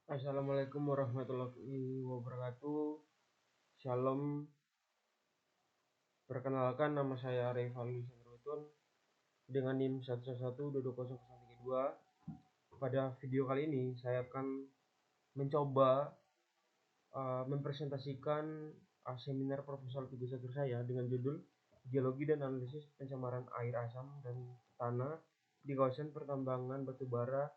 Assalamualaikum warahmatullahi wabarakatuh. Shalom. Perkenalkan, nama saya Revaldi Sandrotun dengan NIM 111222032. Pada video kali ini saya akan mencoba mempresentasikan seminar proposal tugas akhir saya dengan judul Geologi dan Analisis Pencemaran Air Asam dan Tanah di Kawasan Pertambangan Batubara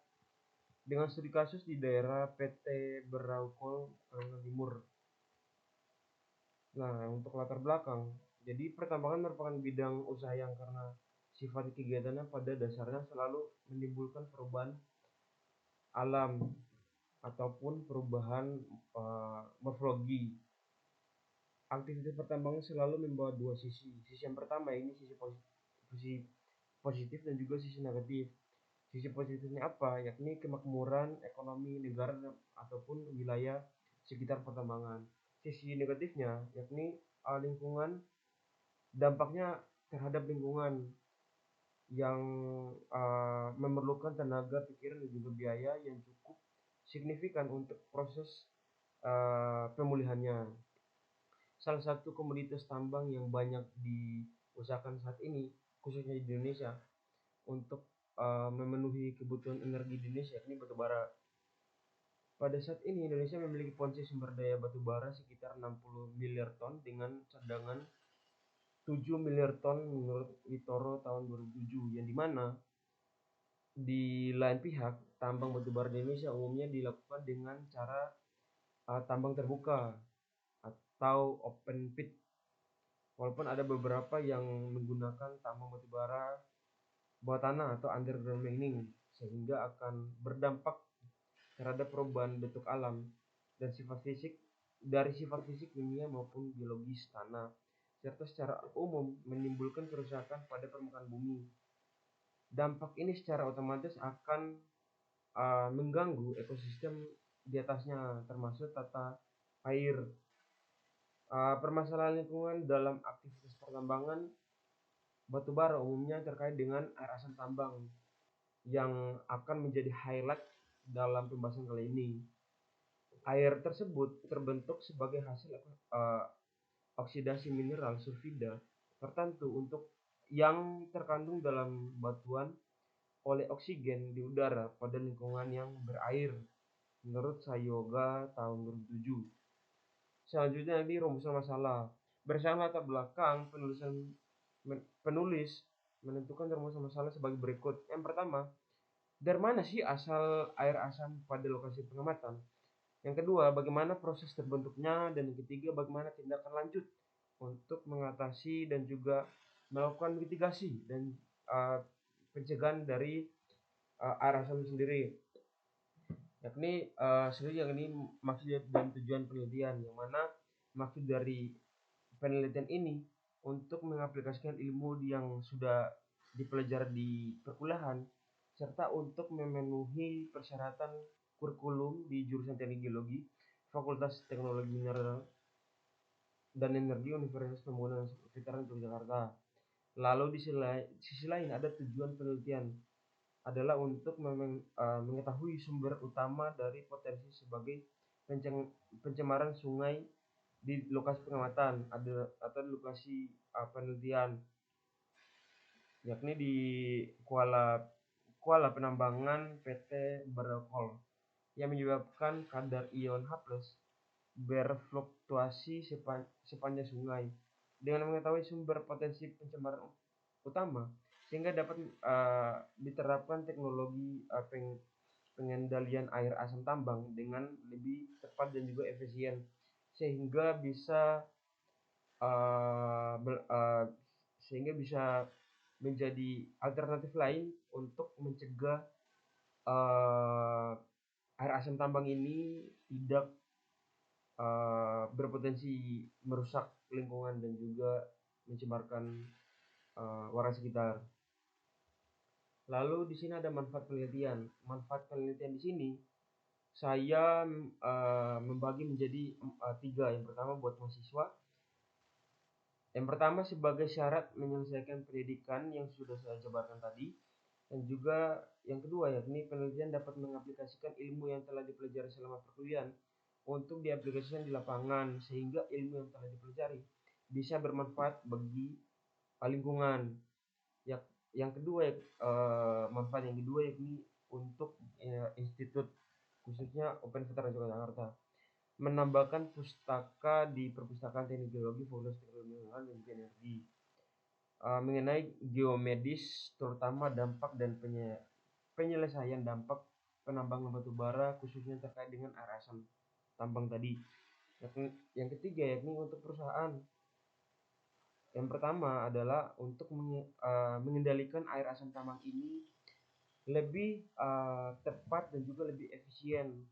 dengan studi kasus di daerah PT Beraukol, Kalimantan Timur. Nah, untuk latar belakang, jadi pertambangan merupakan bidang usaha yang karena sifat kegiatannya pada dasarnya selalu menimbulkan perubahan alam ataupun perubahan morfologi. Aktivitas pertambangan selalu membawa dua sisi. Sisi yang pertama ini sisi positif dan juga sisi negatif. Sisi positifnya apa? Yakni kemakmuran ekonomi negara ataupun wilayah sekitar pertambangan. Sisi negatifnya yakni lingkungan, dampaknya terhadap lingkungan yang memerlukan tenaga pikiran dan juga biaya yang cukup signifikan untuk proses pemulihannya. Salah satu komoditas tambang yang banyak diusahakan saat ini, khususnya di Indonesia, untuk memenuhi kebutuhan energi di Indonesia, yakni batubara. Pada saat ini Indonesia memiliki potensi sumber daya batubara sekitar 60 miliar ton dengan cadangan 7 miliar ton menurut Litoro tahun 2007, yang dimana di lain pihak tambang batubara di Indonesia umumnya dilakukan dengan cara tambang terbuka atau open pit, walaupun ada beberapa yang menggunakan tambang batubara bawah tanah atau underground mining, sehingga akan berdampak terhadap perubahan bentuk alam dan sifat fisik kimia maupun biologis tanah, serta secara umum menimbulkan kerusakan pada permukaan bumi. Dampak ini secara otomatis akan mengganggu ekosistem di atasnya, termasuk tata air. Permasalahan lingkungan dalam aktivitas pertambangan batubara umumnya terkait dengan air asam tambang yang akan menjadi highlight dalam pembahasan kali ini. Air tersebut terbentuk sebagai hasil oksidasi mineral sulfida tertentu untuk yang terkandung dalam batuan oleh oksigen di udara pada lingkungan yang berair, menurut Sayoga tahun 2007. Selanjutnya ini rumusan masalah. Bersama latar belakang penulis menentukan rumusan masalah sebagai berikut. Yang pertama, dari mana sih asal air asam pada lokasi pengamatan? Yang kedua, bagaimana proses terbentuknya? Dan yang ketiga, bagaimana tindakan lanjut untuk mengatasi dan juga melakukan mitigasi dan pencegahan dari air asam sendiri. Yakni sebenarnya yang ini maksud dan tujuan penelitian, yang mana maksud dari penelitian ini untuk mengaplikasikan ilmu yang sudah dipelajari di perkuliahan serta untuk memenuhi persyaratan kurikulum di jurusan Teknik Geologi Fakultas Teknologi Mineral dan Energi Universitas Pembangunan Veteran Yogyakarta. Lalu di sisi lain ada tujuan penelitian adalah untuk mengetahui sumber utama dari potensi sebagai pencemaran sungai di lokasi pengamatan atau di lokasi penelitian, yakni di Kuala Penambangan PT Beraukol, yang menyebabkan kadar ion H+ berfluktuasi sepanjang sungai. Dengan mengetahui sumber potensi pencemaran utama, sehingga dapat diterapkan teknologi pengendalian air asam tambang dengan lebih cepat dan juga efisien, sehingga bisa uh, uh, sehingga bisa menjadi alternatif lain untuk mencegah uh, air asam tambang ini tidak berpotensi merusak lingkungan dan juga mencemarkan warga sekitar. Lalu di sini ada manfaat penelitian. Manfaat penelitian di sini saya membagi menjadi tiga. Yang pertama buat mahasiswa. Yang pertama sebagai syarat menyelesaikan pendidikan yang sudah saya jabarkan tadi. Dan juga yang kedua yakni penelitian dapat mengaplikasikan ilmu yang telah dipelajari selama perkuliahan untuk diaplikasikan di lapangan sehingga ilmu yang telah dipelajari bisa bermanfaat bagi lingkungan. Ya, yang kedua manfaat yang kedua yakni untuk institut khususnya Open Veteran Jakarta menambahkan pustaka di perpustakaan teknik geologi, fakultas teknologi lingkungan dan energi mengenai geomedis terutama dampak dan penyelesaian dampak penambangan batu bara khususnya terkait dengan air asam tambang tadi. Yang ketiga yakni untuk perusahaan. Yang pertama adalah untuk mengendalikan air asam tambang ini lebih tepat dan juga lebih efisien.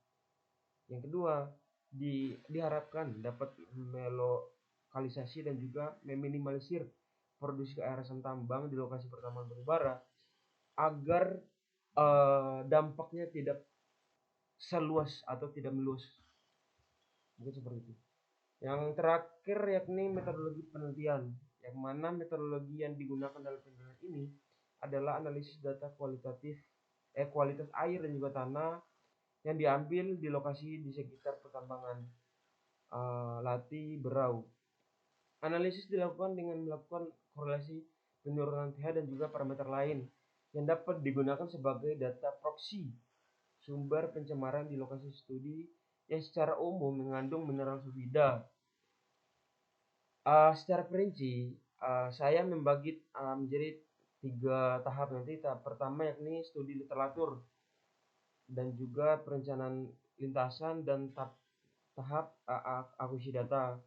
Yang kedua, diharapkan dapat melokalisasi dan juga meminimalisir produksi air asam tambang di lokasi pertambangan batu bara agar dampaknya tidak seluas atau tidak meluas. Mungkin seperti itu. Yang terakhir yakni metodologi penelitian, yang mana metodologi yang digunakan dalam penelitian ini adalah analisis data kualitas air dan juga tanah yang diambil di lokasi di sekitar pertambangan Lati Berau. Analisis dilakukan dengan melakukan korelasi penurunan pH dan juga parameter lain yang dapat digunakan sebagai data proksi sumber pencemaran di lokasi studi yang secara umum mengandung mineral sulfida. Secara perinci, saya membagi menjadi 3 tahap nanti. Tahap pertama yakni studi literatur dan juga perencanaan lintasan dan tahap akuisisi data.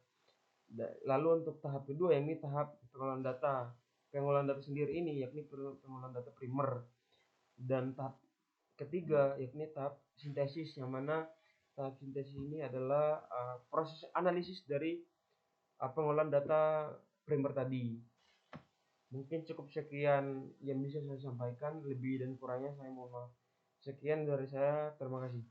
Lalu untuk tahap kedua yakni tahap pengolahan data. Pengolahan data sendiri ini yakni pengolahan data primer, dan tahap ketiga yakni tahap sintesis, yang mana tahap sintesis ini adalah proses analisis dari pengolahan data primer tadi. Mungkin cukup sekian yang bisa saya sampaikan, lebih dan kurangnya saya mohon maaf. Sekian dari saya, terima kasih.